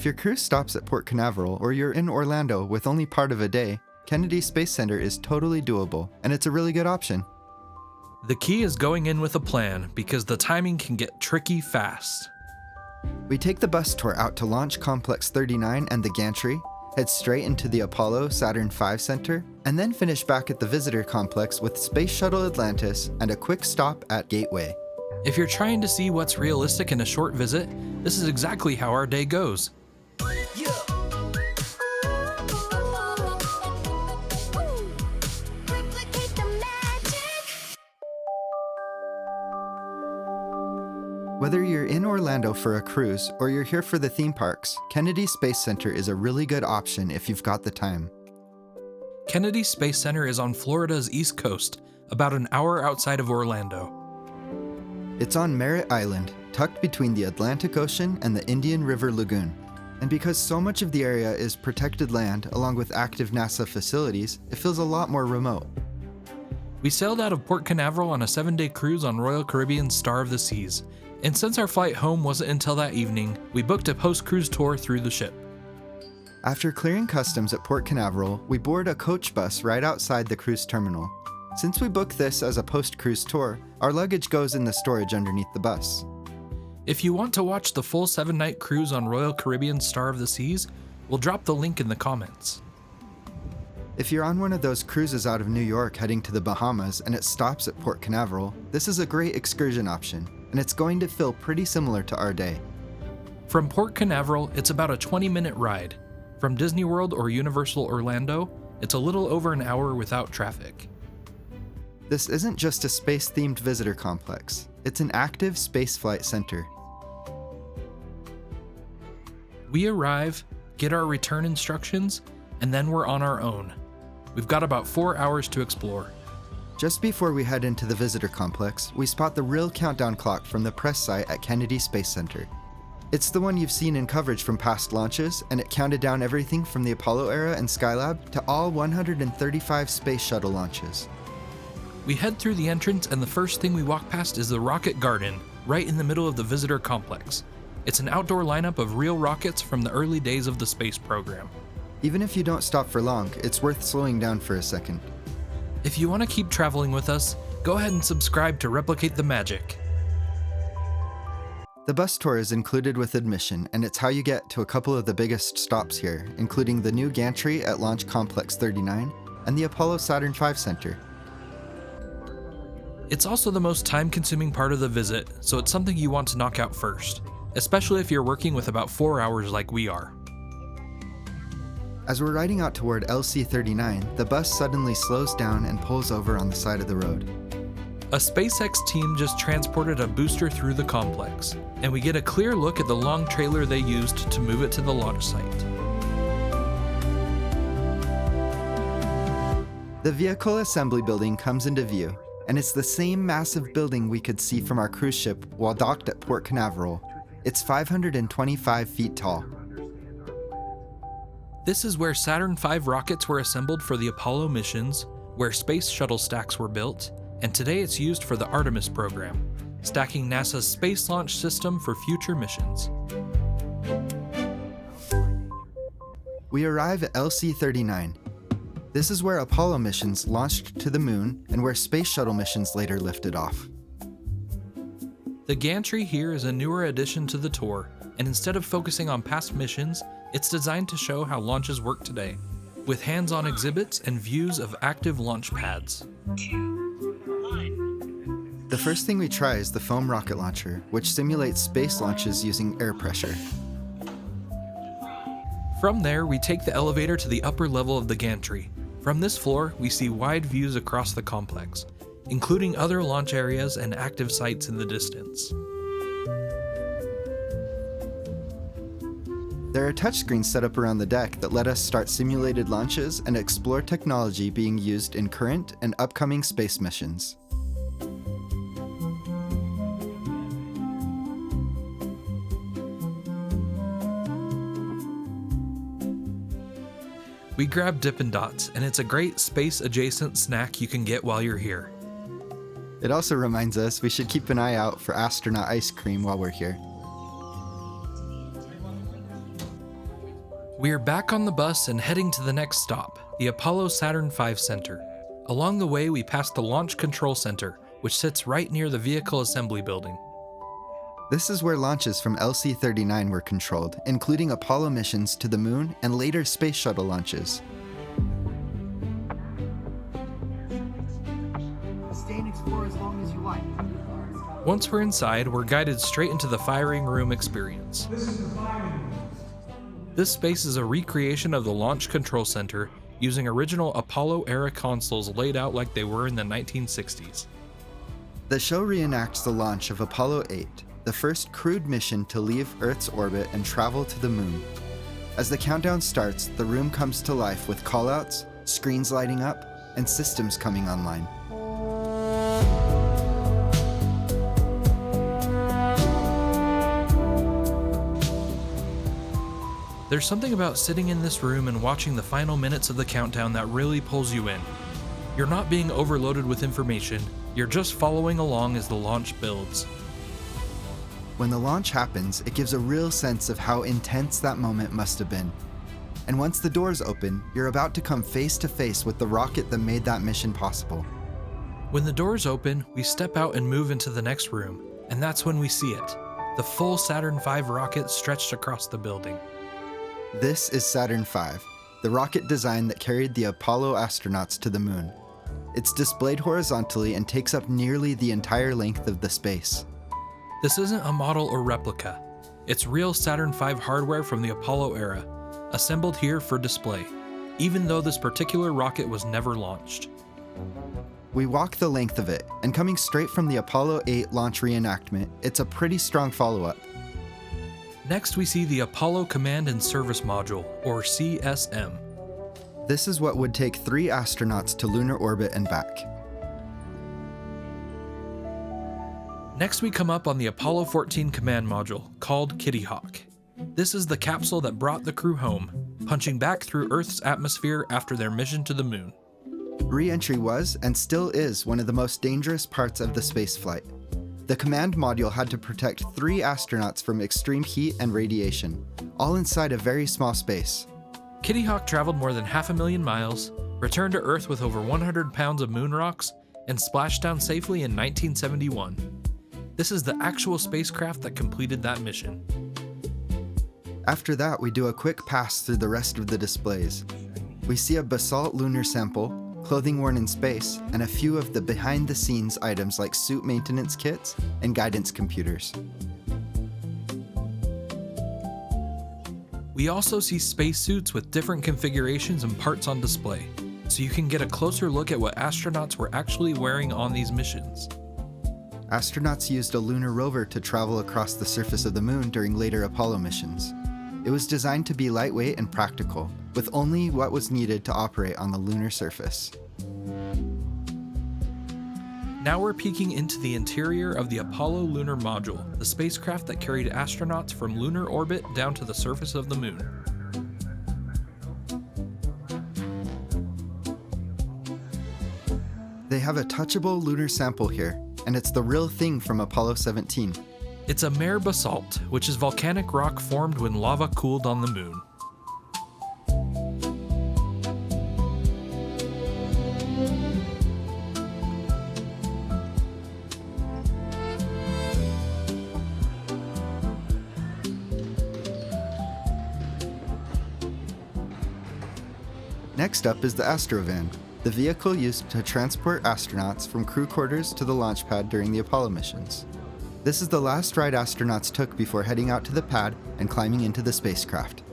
If your cruise stops at Port Canaveral or you're in Orlando with only part of a day, Kennedy Space Center is totally doable, and it's a really good option. The key is going in with a plan because the timing can get tricky fast. We take the bus tour out to Launch Complex 39 and the Gantry, head straight into the Apollo Saturn V Center, and then finish back at the visitor complex with Space Shuttle Atlantis and a quick stop at Gateway. If you're trying to see what's realistic in a short visit, this is exactly how our day goes. Whether you're in Orlando for a cruise or you're here for the theme parks, Kennedy Space Center is a really good option if you've got the time. Kennedy Space Center is on Florida's East Coast, about an hour outside of Orlando. It's on Merritt Island, tucked between the Atlantic Ocean and the Indian River Lagoon. And because so much of the area is protected land along with active NASA facilities, it feels a lot more remote. We sailed out of Port Canaveral on a 7-day cruise on Royal Caribbean's Star of the Seas, and since our flight home wasn't until that evening, we booked a post-cruise tour through the ship. After clearing customs at Port Canaveral, we board a coach bus right outside the cruise terminal. Since we booked this as a post-cruise tour, our luggage goes in the storage underneath the bus. If you want to watch the full 7-night cruise on Royal Caribbean's Star of the Seas, we'll drop the link in the comments. If you're on one of those cruises out of New York heading to the Bahamas and it stops at Port Canaveral, this is a great excursion option, and it's going to feel pretty similar to our day. From Port Canaveral, it's about a 20-minute ride. From Disney World or Universal Orlando, it's a little over an hour without traffic. This isn't just a space-themed visitor complex. It's an active spaceflight center. We arrive, get our return instructions, and then we're on our own. We've got about 4 hours to explore. Just before we head into the visitor complex, we spot the real countdown clock from the press site at Kennedy Space Center. It's the one you've seen in coverage from past launches, and it counted down everything from the Apollo era and Skylab to all 135 space shuttle launches. We head through the entrance, and the first thing we walk past is the Rocket Garden, right in the middle of the visitor complex. It's an outdoor lineup of real rockets from the early days of the space program. Even if you don't stop for long, it's worth slowing down for a second. If you want to keep traveling with us, go ahead and subscribe to replicate the magic. The bus tour is included with admission, and it's how you get to a couple of the biggest stops here, including the new Gantry at Launch Complex 39 and the Apollo Saturn V Center. It's also the most time-consuming part of the visit, so it's something you want to knock out first, especially if you're working with about 4 hours like we are. As we're riding out toward LC-39, the bus suddenly slows down and pulls over on the side of the road. A SpaceX team just transported a booster through the complex, and we get a clear look at the long trailer they used to move it to the launch site. The vehicle assembly building comes into view, and it's the same massive building we could see from our cruise ship while docked at Port Canaveral. It's 525 feet tall. This is where Saturn V rockets were assembled for the Apollo missions, where space shuttle stacks were built, and today it's used for the Artemis program, stacking NASA's space launch system for future missions. We arrive at LC-39. This is where Apollo missions launched to the moon and where space shuttle missions later lifted off. The gantry here is a newer addition to the tour, and instead of focusing on past missions, it's designed to show how launches work today, with hands-on exhibits and views of active launch pads. The first thing we try is the foam rocket launcher, which simulates space launches using air pressure. From there, we take the elevator to the upper level of the gantry. From this floor, we see wide views across the complex, including other launch areas and active sites in the distance. There are touchscreens set up around the deck that let us start simulated launches and explore technology being used in current and upcoming space missions. We grab Dippin' Dots, and it's a great space-adjacent snack you can get while you're here. It also reminds us we should keep an eye out for astronaut ice cream while we're here. We're back on the bus and heading to the next stop, the Apollo Saturn V Center. Along the way, we pass the Launch Control Center, which sits right near the Vehicle Assembly Building. This is where launches from LC-39 were controlled, including Apollo missions to the Moon and later Space Shuttle launches. Stay and explore as long as you like. Once we're inside, we're guided straight into the firing room experience. This is the firing room. This space is a recreation of the Launch Control Center using original Apollo-era consoles laid out like they were in the 1960s. The show reenacts the launch of Apollo 8, the first crewed mission to leave Earth's orbit and travel to the Moon. As the countdown starts, the room comes to life with callouts, screens lighting up, and systems coming online. There's something about sitting in this room and watching the final minutes of the countdown that really pulls you in. You're not being overloaded with information, you're just following along as the launch builds. When the launch happens, it gives a real sense of how intense that moment must have been. And once the doors open, you're about to come face to face with the rocket that made that mission possible. When the doors open, we step out and move into the next room, and that's when we see it. The full Saturn V rocket stretched across the building. This is Saturn V, the rocket design that carried the Apollo astronauts to the Moon. It's displayed horizontally and takes up nearly the entire length of the space. This isn't a model or replica. It's real Saturn V hardware from the Apollo era, assembled here for display, even though this particular rocket was never launched. We walk the length of it, and coming straight from the Apollo 8 launch reenactment, it's a pretty strong follow-up. Next, we see the Apollo Command and Service Module, or CSM. This is what would take 3 astronauts to lunar orbit and back. Next, we come up on the Apollo 14 Command Module, called Kitty Hawk. This is the capsule that brought the crew home, punching back through Earth's atmosphere after their mission to the Moon. Re-entry was, and still is, one of the most dangerous parts of the spaceflight. The command module had to protect 3 astronauts from extreme heat and radiation, all inside a very small space. Kitty Hawk traveled more than 500,000 miles, returned to Earth with over 100 pounds of moon rocks, and splashed down safely in 1971. This is the actual spacecraft that completed that mission. After that, we do a quick pass through the rest of the displays. We see a basalt lunar sample, clothing worn in space, and a few of the behind-the-scenes items like suit maintenance kits and guidance computers. We also see spacesuits with different configurations and parts on display, so you can get a closer look at what astronauts were actually wearing on these missions. Astronauts used a lunar rover to travel across the surface of the Moon during later Apollo missions. It was designed to be lightweight and practical, with only what was needed to operate on the lunar surface. Now we're peeking into the interior of the Apollo Lunar Module, the spacecraft that carried astronauts from lunar orbit down to the surface of the Moon. They have a touchable lunar sample here, and it's the real thing from Apollo 17. It's a mare basalt, which is volcanic rock formed when lava cooled on the Moon. Next up is the Astrovan, the vehicle used to transport astronauts from crew quarters to the launch pad during the Apollo missions. This is the last ride astronauts took before heading out to the pad and climbing into the spacecraft.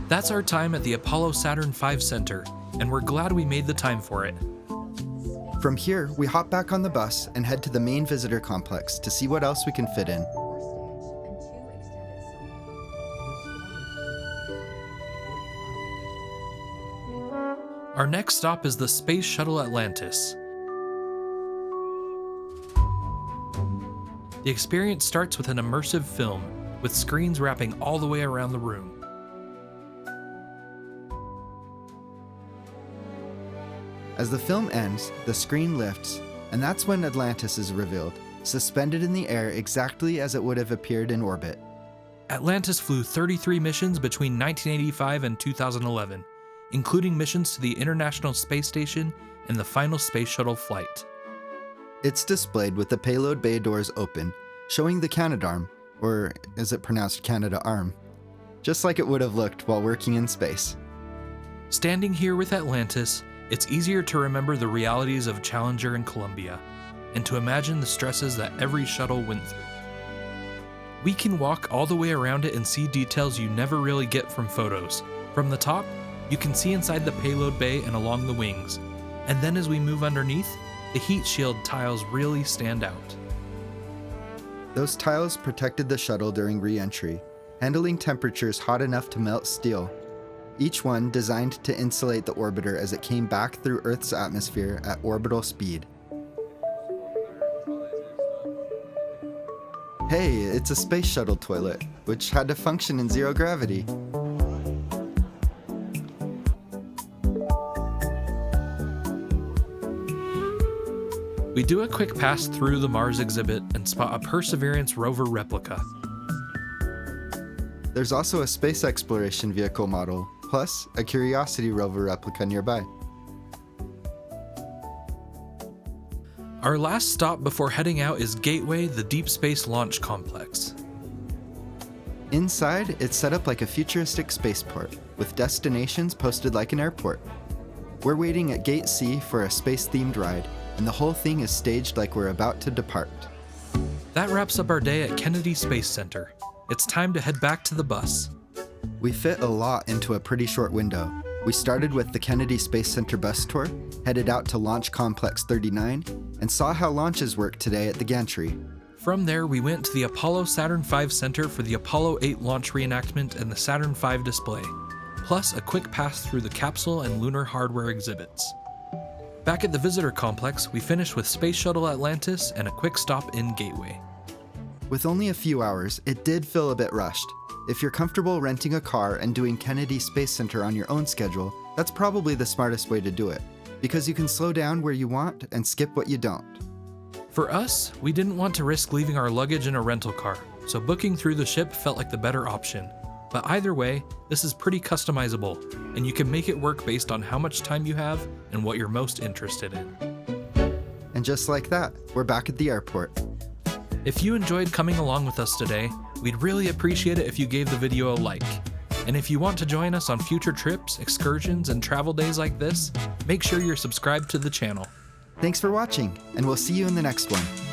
That's our time at the Apollo Saturn V Center, and we're glad we made the time for it. From here, we hop back on the bus and head to the main visitor complex to see what else we can fit in. Our next stop is the Space Shuttle Atlantis. The experience starts with an immersive film, with screens wrapping all the way around the room. As the film ends, the screen lifts, and that's when Atlantis is revealed, suspended in the air exactly as it would have appeared in orbit. Atlantis flew 33 missions between 1985 and 2011, including missions to the International Space Station and the final Space Shuttle flight. It's displayed with the payload bay doors open, showing the Canadarm, or is it pronounced Canada-arm? Just like it would have looked while working in space. Standing here with Atlantis, it's easier to remember the realities of Challenger and Columbia, and to imagine the stresses that every shuttle went through. We can walk all the way around it and see details you never really get from photos. From the top, you can see inside the payload bay and along the wings, and then as we move underneath, the heat shield tiles really stand out. Those tiles protected the shuttle during re-entry, handling temperatures hot enough to melt steel. Each one designed to insulate the orbiter as it came back through Earth's atmosphere at orbital speed. Hey, it's a space shuttle toilet, which had to function in zero gravity. We do a quick pass through the Mars exhibit and spot a Perseverance rover replica. There's also a space exploration vehicle model, plus a Curiosity rover replica nearby. Our last stop before heading out is Gateway, the Deep Space Launch Complex. Inside, it's set up like a futuristic spaceport, with destinations posted like an airport. We're waiting at Gate C for a space-themed ride, and the whole thing is staged like we're about to depart. That wraps up our day at Kennedy Space Center. It's time to head back to the bus. We fit a lot into a pretty short window. We started with the Kennedy Space Center bus tour, headed out to Launch Complex 39, and saw how launches work today at the Gantry. From there, we went to the Apollo Saturn V Center for the Apollo 8 launch reenactment and the Saturn V display, plus a quick pass through the capsule and lunar hardware exhibits. Back at the visitor complex, we finished with Space Shuttle Atlantis and a quick stop in Gateway. With only a few hours, it did feel a bit rushed. If you're comfortable renting a car and doing Kennedy Space Center on your own schedule, that's probably the smartest way to do it, because you can slow down where you want and skip what you don't. For us, we didn't want to risk leaving our luggage in a rental car, so booking through the ship felt like the better option. But either way, this is pretty customizable, and you can make it work based on how much time you have and what you're most interested in. And just like that, we're back at the airport. If you enjoyed coming along with us today, we'd really appreciate it if you gave the video a like. And if you want to join us on future trips, excursions, and travel days like this, make sure you're subscribed to the channel. Thanks for watching, and we'll see you in the next one.